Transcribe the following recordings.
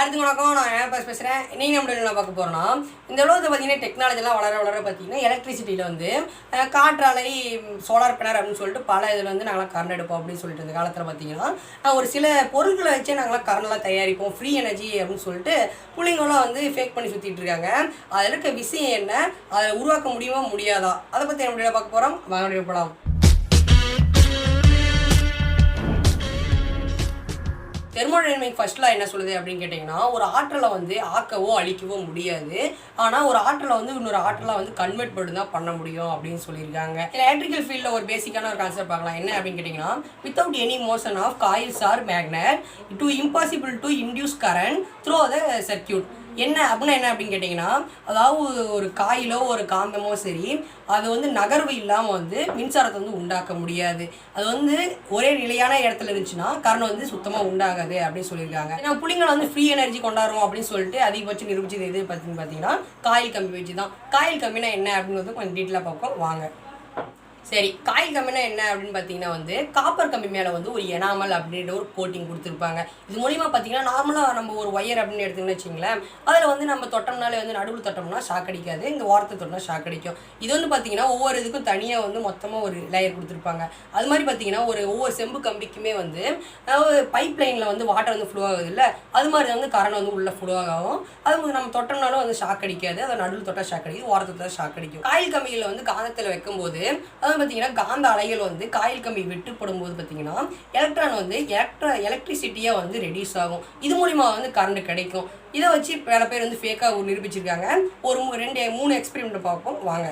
எல்லாத்துக்கும் வணக்கம். நான் appels பேசுகிறேன். நீங்கள் நம்ம என்ன பார்க்க போகிறோம்னா, இந்த உலகத்தை பார்த்தீங்கன்னா டெக்னாலஜிலாம் வளர பார்த்தீங்கன்னா எலக்ட்ரிசிட்டியில் வந்து காற்றாலை, சோலார் பேனல் அப்படின்னு சொல்லிட்டு பல இதில் வந்து நாங்களாம் கரண்ட் எடுப்போம் அப்படின்னு சொல்லிட்டு இந்த காலத்தில் பார்த்தீங்கன்னா ஒரு சில பொருட்களை வச்சே நாங்களாம் கரண்ட்லாம் தயாரிப்போம், ஃப்ரீ எனர்ஜி அப்படின்னு சொல்லிட்டு பிள்ளைங்களாம் வந்து ஃபேக் பண்ணி சுற்றிட்டு இருக்காங்க. அதில் இருக்க விஷயம் என்ன, அதை உருவாக்க முடியுமா முடியாதா, அதை பற்றி நம்ம பார்க்க போகிறோம். வாங்க போகலாம். தெர்மோடைனமிக் ஃபர்ஸ்ட்லாம் என்ன சொல்லுது அப்படின்னு கேட்டிங்கன்னா, ஒரு ஆற்றலை வந்து ஆக்கவோ அழிக்கவோ முடியாது, ஆனால் ஒரு ஆற்றலை வந்து இன்னொரு ஆற்றலாக வந்து கன்வெர்ட் பண்ணி தான் பண்ண முடியும் அப்படின்னு சொல்லியிருக்காங்க. எலக்ட்ரிக்கல் ஃபீல்டில் ஒரு பேசிக்கான ஒரு கான்செப்ட் பார்க்கலாம். என்ன அப்படின்னு கேட்டிங்கன்னா, without any motion of coils or magnet to impossible to induce current through the circuit. என்ன அப்படின்னா என்ன அப்படின்னு கேட்டிங்கன்னா, அதாவது ஒரு காயிலோ ஒரு காந்தமோ சரி, அது வந்து நகர்வு இல்லாமல் வந்து மின்சாரத்தை வந்து உண்டாக்க முடியாது. அது வந்து ஒரே நிலையான இடத்துல இருந்துச்சுன்னா கரண்ட் வந்து சுத்தமாக உண்டாகாது அப்படின்னு சொல்லியிருக்காங்க. ஏன்னா பிள்ளைங்களை வந்து ஃப்ரீ எனர்ஜி கொண்டாடுறோம் அப்படின்னு சொல்லிட்டு அதிகபட்சம் நிரூபிச்சது எது பார்த்தீங்கன்னா காயில் கம்பி வச்சு தான். காயில் கம்பினா என்ன அப்படிங்கிறது கொஞ்சம் டீட்டெயிலாக பார்ப்போம் வாங்க. சரி, காயில் கம்பினா என்ன அப்படின்னு பார்த்தீங்கன்னா வந்து காப்பர் கம்பி மேலே வந்து ஒரு எனாமல் அப்படின்ற ஒரு கோட்டிங் கொடுத்துருப்பாங்க. இது மூலிமா பார்த்தீங்கன்னா நார்மலாக நம்ம ஒரு ஒயர் அப்படின்னு எடுத்துன்னு வச்சிங்களேன், அதில் வந்து நம்ம தொட்டோம்னாலே வந்து நடுவில் தொட்டோம்னா ஷாக் அடிக்காது, இந்த ஓரத்தை தொட்டோம்னா ஷாக் அடிக்கும். இது வந்து பார்த்தீங்கன்னா ஒவ்வொரு இதுக்கும் தனியாக வந்து மொத்தமாக ஒரு லேயர் கொடுத்துருப்பாங்க. அது மாதிரி பார்த்தீங்கன்னா ஒவ்வொரு செம்பு கம்பிக்குமே வந்து பைப் லைனில் வந்து வாட்டர் வந்து ஃப்ளோ ஆகுது இல்லை, அது மாதிரி வந்து கரண்ட் வந்து உள்ளே ஃப்ளோ ஆகும். அது நம்ம தொட்டோம்னாலும் வந்து ஷாக் அடிக்காது, அதை நடுவில் தொட்டால் ஷாக் அடிக்குது, ஓரத்தை தொட்டால் ஷாக் அடிக்கும். காயில் கம்பியில் வந்து காந்தத்தில் வைக்கும்போது அது பார்த்தீங்கன்னா காந்த அலைகள் வந்து காயில் கம்பி வெட்டுப்படும் போது பார்த்தீங்கன்னா எலக்ட்ரான் வந்து எலக்ட்ரிசிட்டியாக வந்து ரெடியூஸ் ஆகும். இது மூலிமா வந்து கரண்ட் கிடைக்கும். இதை வச்சு பல பேர் வந்து ஃபேக்காக நிரூபிச்சிருக்காங்க. ஒரு 2-3 எக்ஸ்பெரிமெண்ட் பார்ப்போம் வாங்க.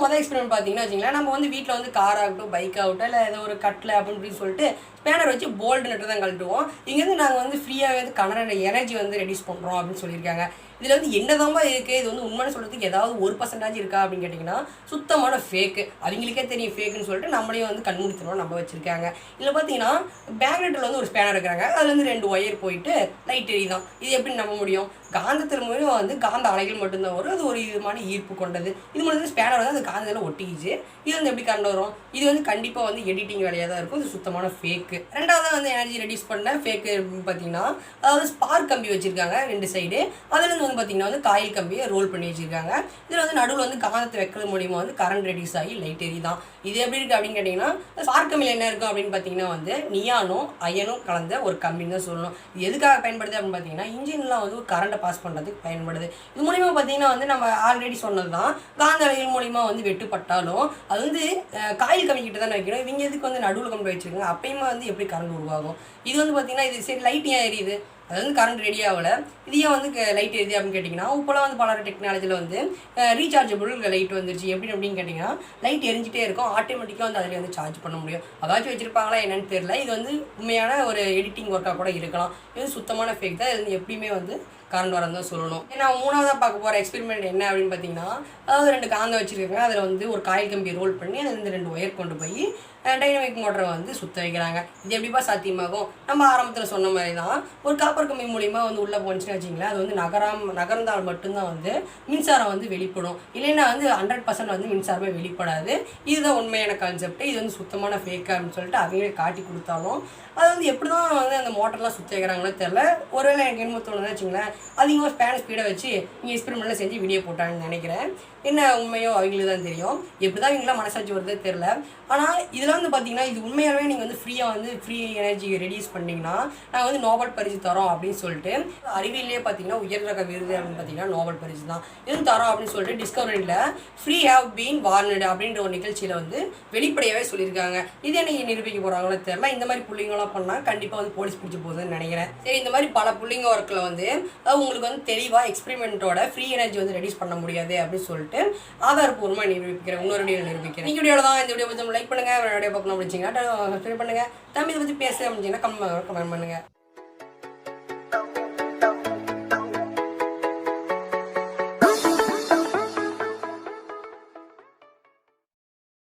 மொதல் எக்ஸ்பெரிமெண்ட் பார்த்தீங்கன்னா வச்சுங்களேன், நம்ம வந்து வீட்டில் வந்து கார் ஆகட்டும், பைக் ஆகட்டும், இல்லை ஏதோ ஒரு கட்டில் அப்படின்னு சொல்லிட்டு ஸ்பேனர் வச்சு போல்டு நட்டு தான் கழட்டுவோம். இங்கேருந்து நாங்கள் வந்து ஃப்ரீயாக வந்து கரண்ட் எனர்ஜி வந்து ரெடியூஸ் பண்ணுறோம் அப்படின்னு சொல்லியிருக்காங்க. இதில் வந்து என்னதாம்பா இருக்குது, இது வந்து உண்மைன்னு சொல்கிறதுக்கு ஏதாவது 1% இருக்கா அப்படின்னு கேட்டிங்கன்னா சுத்தமான ஃபேக்கு. அவங்களுக்கே தெரியும் ஃபேக்குன்னு சொல்லிட்டு நம்மளையும் வந்து கண்மூடித்தனமாக நம்ப வச்சுருக்காங்க. இதில் பார்த்தீங்கன்னா மேக்னெட்டில் வந்து ஒரு ஸ்பேனர் இருக்கிறாங்க, அதில் வந்து 2 ஒயர் போயிட்டு லைட் எரியுதான். இது எப்படி நம்ப முடியும்? காந்தத்தில் மூலம் வந்து காந்த அலைகள் மட்டும்தான் வரும், அது ஒரு விதமான ஈர்ப்பு கொண்டது. இது மூலம் ஸ்பேனர் வந்து அந்த காந்தத்தில் ஒட்டிக்கிச்சு. இது வந்து எப்படி கரண்ட் வரும்? இது வந்து கண்டிப்பாக வந்து எடிட்டிங் வேலையாக தான் இருக்கும். இது சுத்தமான ஃபேக்கு. ரெண்டாவது வந்து எனர்ஜி ரெடியூஸ் பண்ண ஃபேக்கு பார்த்தீங்கன்னா, அதாவது ஸ்பார்க் கம்பி வச்சுருக்காங்க 2 சைடு, அதுலேருந்து வந்து பார்த்தீங்கன்னா வந்து காயில் கம்பியை ரோல் பண்ணி வச்சுருக்காங்க. இதில் வந்து நடுவில் வந்து காந்தத்தை வைக்கிறது மூலிமா வந்து கரண்ட் ரெடியூஸ் ஆகி லைட் எரிதான். இது எப்படி இருக்குது அப்படின்னு கேட்டிங்கன்னா, ஸ்பார்க் கம்பியில் என்ன இருக்கும் அப்படின்னு பார்த்தீங்கன்னா வந்து நியானும் அயனும் கலந்த ஒரு கம்பின்னு தான் சொல்லணும். இது எதுக்காக பயன்படுது அப்படின்னு பார்த்தீங்கன்னா இன்ஜின்லாம் வந்து ஒரு கரண்ட்டை பாஸ் பண்ணுறதுக்கு பயன்படுது. இது மூலிமா பார்த்தீங்கன்னா வந்து நம்ம ஆல்ரெடி சொன்னது தான், காந்த அலைகள் மூலிமா வந்து வெட்டுப்பட்டாலும் அது வந்து காயில் கம்பி கிட்ட தான் வைக்கணும். இவங்க எதுக்கு வந்து நடுவில் கம்பி வச்சுருக்காங்க, அப்பயுமே வந்து எப்படி கரண்ட் உருவாகும்? இது வந்து பார்த்தீங்கன்னா இது சரி லைட் ஏன் எரியுது, அது வந்து கரண்ட் ரெடி ஆகலை, இது ஏன் வந்து லைட் எரியுது அப்படின்னு கேட்டிங்கன்னா, இப்போலாம் வந்து பல டெக்னாலஜியில் வந்து ரீசார்ஜபிள் லைட் வந்துருச்சு. அப்படின்னு கேட்டிங்கன்னா லைட் எரிஞ்சிட்டே இருக்கும், ஆட்டோமேட்டிக்காக வந்து அதில் வந்து சார்ஜ் பண்ண முடியும். அதாச்சும் வச்சுருப்பாங்களா என்னென்னு தெரியல. இது வந்து உண்மையான ஒரு எடிட்டிங் ஒர்க்காக கூட இருக்கலாம். இது சுத்தமான ஃபேக் தான். இது வந்து எப்படியுமே வந்து கரண்ட் வரன்னு தான் சொல்லணும். ஏன்னா 3ஆவதாக பார்க்க போகிற எக்ஸ்பெரிமெண்ட் என்ன அப்படின்னு பார்த்தீங்கன்னா, அதாவது 2 காந்தம் வச்சுருக்காங்க, அதில் வந்து ஒரு காயில் கம்பி ரோல் பண்ணி அதில் வந்து 2 ஒயர் கொண்டு போய் டைனமிக் மோட்டரை வந்து சுத்த வைக்கிறாங்க. இது எப்படிப்பா சாத்தியமாகும்? நம்ம ஆரம்பத்தில் சொன்ன மாதிரி தான், ஒரு காப்பர் கம்பி மூலிமா வந்து உள்ளே போச்சுன்னு வச்சிங்களேன், அது வந்து நகர்ந்தால் மட்டும்தான் வந்து மின்சாரம் வந்து வெளிப்படும், இல்லைன்னா வந்து 100% வந்து மின்சாரமே வெளிப்படாது. இதுதான் உண்மையான கான்செப்ட். இது வந்து சுத்தமான ஃபேக் அப்படின்னு சொல்லிட்டு அவங்களே காட்டி கொடுத்தாலும் அது வந்து எப்படி தான் வந்து அந்த மோட்டர்லாம் சுத்த வைக்கிறாங்களோ தெரில. ஒருவேளை எனக்கு என்ன தோணுதுன்னு வச்சுங்களேன், அதிகமாக ஸ்பேன் ஸ்பீடை வச்சு இங்கே எக்ஸ்பெரிமெண்ட்லாம் செஞ்சு வீடியோ போட்டாங்கன்னு நினைக்கிறேன். என்ன உண்மையோ அவங்களுக்கு தான் தெரியும். எப்படி தான் இவங்களாம் மனசாட்சி வருதே தெரில. ஆனால் இதில் வந்து பார்த்தீங்கன்னா இது உண்மையாகவே நீங்கள் வந்து ஃப்ரீயாக வந்து ஃப்ரீ எனர்ஜி ரெடியூஸ் பண்ணிங்கன்னா நாங்கள் வந்து நோபல் பரிசு தரோம் அப்படின்னு சொல்லிட்டு அறிவியலே பார்த்தீங்கன்னா உயர் ரக விருது அப்படின்னு பார்த்தீங்கன்னா நோபல் பரிசு தான் இது தரோம் அப்படின்னு சொல்லிட்டு டிஸ்கவரியில் ஃப்ரீ ஹேவ் பீன் வார்னடு அப்படின்ற ஒரு நிகழ்ச்சியில் வந்து வெளிப்படையாகவே சொல்லியிருக்காங்க. இதே நீங்கள் நிரூபிக்க போகிறாங்களோ தெரில. இந்த மாதிரி பிள்ளைங்களாம் பண்ணால் கண்டிப்பாக வந்து போலீஸ் பிடிச்சி போகுதுன்னு நினைக்கிறேன். சரி, இந்த மாதிரி பல பிள்ளைங்க ஒர்க்கில் வந்து உங்களுக்கு வந்து தெளிவாக எக்ஸ்பெரிமெண்ட்டோட ஃப்ரீ எனர்ஜி வந்து ரெடியூஸ் பண்ண முடியாது அப்படின்னு சொல்லிட்டு ஆதாரப்பூர்வமாக நிரூபிக்கிறேன். இன்னொரு வீடியோ நிரூபிக்கிறேன். இந்த வீடியோவில் தான். இந்த வீடியோ பற்றி லைக் பண்ணுங்கள், வீடியோ பார்க்கணும் அப்படிச்சிங்கன்னா சப்ஸ்கிரைப் பண்ணுங்கள். தமிழ் பற்றி பேச அப்படின்னா கமெண்ட் பண்ணுங்கள்.